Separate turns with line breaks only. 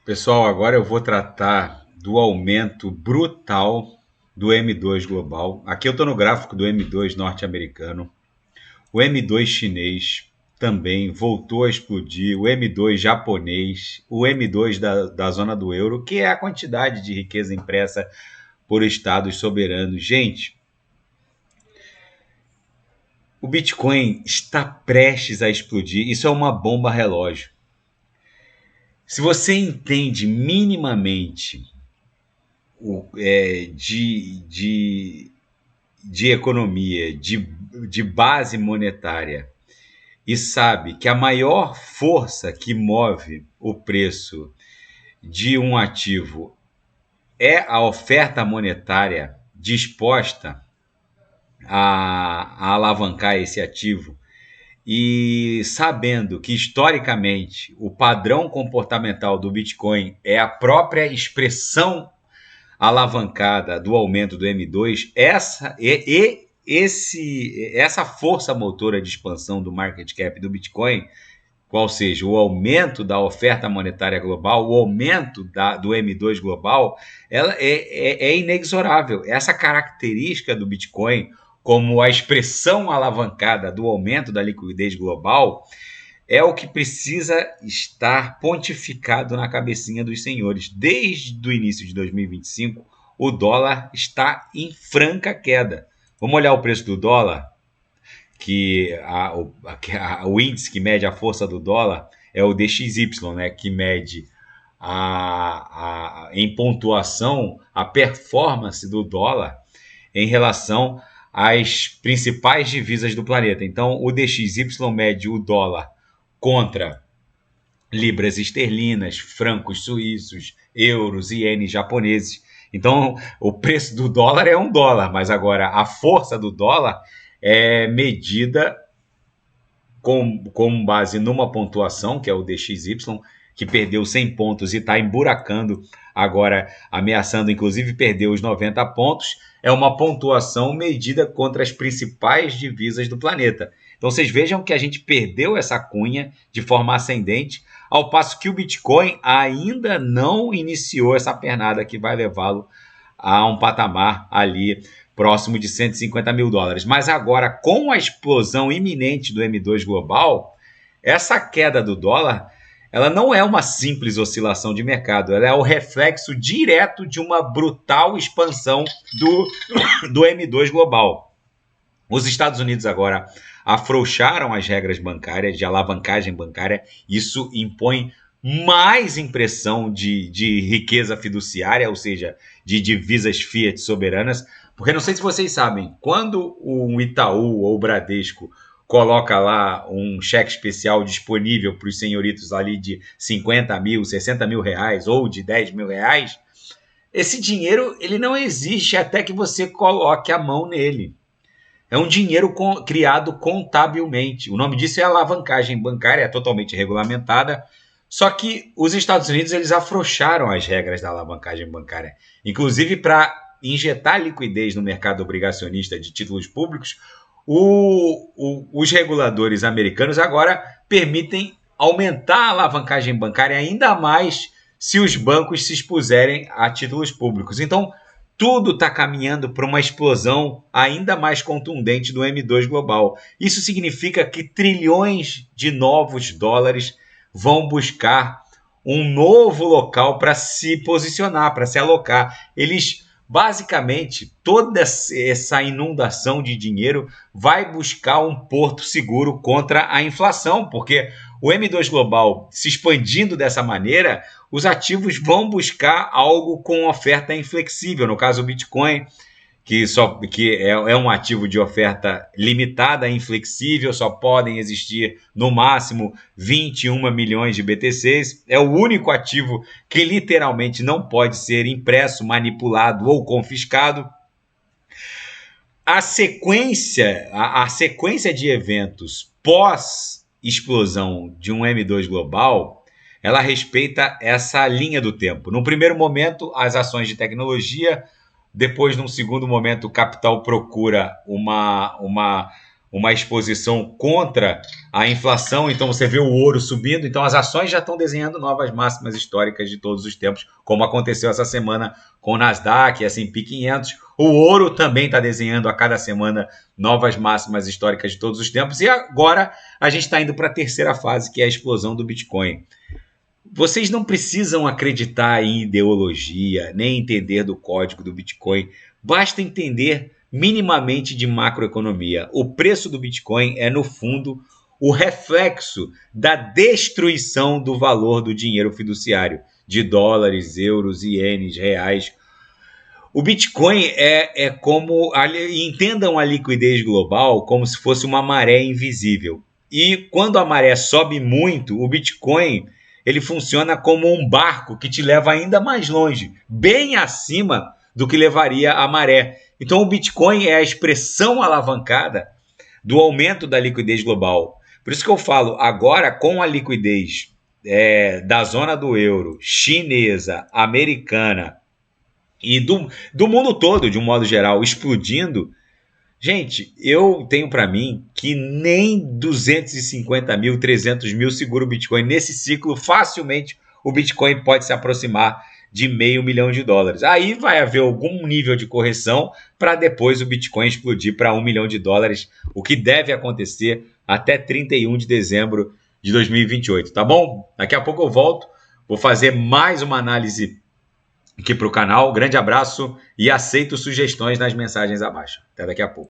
Pessoal, agora eu vou tratar do aumento brutal do M2 global. Aqui eu estou no gráfico do M2 norte-americano. O M2 chinês também voltou a explodir. O M2 japonês, o M2 da zona do euro, que é a quantidade de riqueza impressa por estados soberanos. Gente, o Bitcoin está prestes a explodir. Isso é uma bomba relógio. Se você entende minimamente de economia, de base monetária, e sabe que a maior força que move o preço de um ativo é a oferta monetária disposta a alavancar esse ativo, e sabendo que historicamente o padrão comportamental do Bitcoin é a própria expressão alavancada do aumento do M2, essa força motora de expansão do market cap do Bitcoin, qual seja o aumento da oferta monetária global, o aumento do M2 global, ela é inexorável. Essa característica do Bitcoin, como a expressão alavancada do aumento da liquidez global, é o que precisa estar pontificado na cabecinha dos senhores. Desde o início de 2025, o dólar está em franca queda. Vamos olhar o preço do dólar, que o índice que mede a força do dólar é o DXY, né, que mede em pontuação a performance do dólar em relação às principais divisas do planeta. Então, o DXY mede o dólar contra libras esterlinas, francos suíços, euros e ienes japoneses. Então, o preço do dólar é um dólar, mas agora a força do dólar é medida com base numa pontuação, que é o DXY, que perdeu 100 pontos e está emburacando agora, ameaçando inclusive perder os 90 pontos. É uma pontuação medida contra as principais divisas do planeta. Então vocês vejam que a gente perdeu essa cunha de forma ascendente, ao passo que o Bitcoin ainda não iniciou essa pernada que vai levá-lo a um patamar ali próximo de 150 mil dólares. Mas agora, com a explosão iminente do M2 global, essa queda do dólar, ela não é uma simples oscilação de mercado, ela é o reflexo direto de uma brutal expansão do M2 global. Os Estados Unidos agora afrouxaram as regras bancárias, de alavancagem bancária, isso impõe mais impressão de riqueza fiduciária, ou seja, de divisas fiat soberanas, porque não sei se vocês sabem, quando o Itaú ou o Bradesco coloca lá um cheque especial disponível para os senhoritos ali de 50 mil, 60 mil reais ou de 10 mil reais, esse dinheiro ele não existe até que você coloque a mão nele. É um dinheiro criado contabilmente. O nome disso é alavancagem bancária, é totalmente regulamentada. Só que os Estados Unidos eles afrouxaram as regras da alavancagem bancária, inclusive para injetar liquidez no mercado obrigacionista de títulos públicos. Os reguladores americanos agora permitem aumentar a alavancagem bancária ainda mais se os bancos se expuserem a títulos públicos. Então, tudo está caminhando para uma explosão ainda mais contundente do M2 global. Isso significa que trilhões de novos dólares vão buscar um novo local para se posicionar, para se alocar. Eles, basicamente, toda essa inundação de dinheiro vai buscar um porto seguro contra a inflação, porque o M2 global se expandindo dessa maneira, os ativos vão buscar algo com oferta inflexível, no caso o Bitcoin, que é um ativo de oferta limitada, inflexível, só podem existir no máximo 21 milhões de BTCs, é o único ativo que literalmente não pode ser impresso, manipulado ou confiscado. A sequência de eventos pós explosão de um M2 global, ela respeita essa linha do tempo. No primeiro momento, as ações de tecnologia, depois, num segundo momento, o capital procura uma exposição contra a inflação, então você vê o ouro subindo, então as ações já estão desenhando novas máximas históricas de todos os tempos, como aconteceu essa semana com o Nasdaq, S&P 500. O ouro também está desenhando a cada semana novas máximas históricas de todos os tempos, e agora a gente está indo para a terceira fase, que é a explosão do Bitcoin. Vocês não precisam acreditar em ideologia, nem entender do código do Bitcoin, basta entender minimamente de macroeconomia. O preço do Bitcoin é, no fundo, o reflexo da destruição do valor do dinheiro fiduciário, de dólares, euros, ienes, reais. O Bitcoin é como, entendam a liquidez global como se fosse uma maré invisível. E quando a maré sobe muito, o Bitcoin ele funciona como um barco que te leva ainda mais longe, bem acima do que levaria a maré. Então o Bitcoin é a expressão alavancada do aumento da liquidez global. Por isso que eu falo, agora com a liquidez da zona do euro, chinesa, americana e do mundo todo, de um modo geral, explodindo, gente, eu tenho para mim que nem 250 mil, 300 mil segura o Bitcoin. Nesse ciclo, facilmente o Bitcoin pode se aproximar de $500 mil. Aí vai haver algum nível de correção para depois o Bitcoin explodir para $1 milhão, o que deve acontecer até 31 de dezembro de 2028, tá bom? Daqui a pouco eu volto, vou fazer mais uma análise aqui para o canal. Grande abraço e aceito sugestões nas mensagens abaixo. Até daqui a pouco.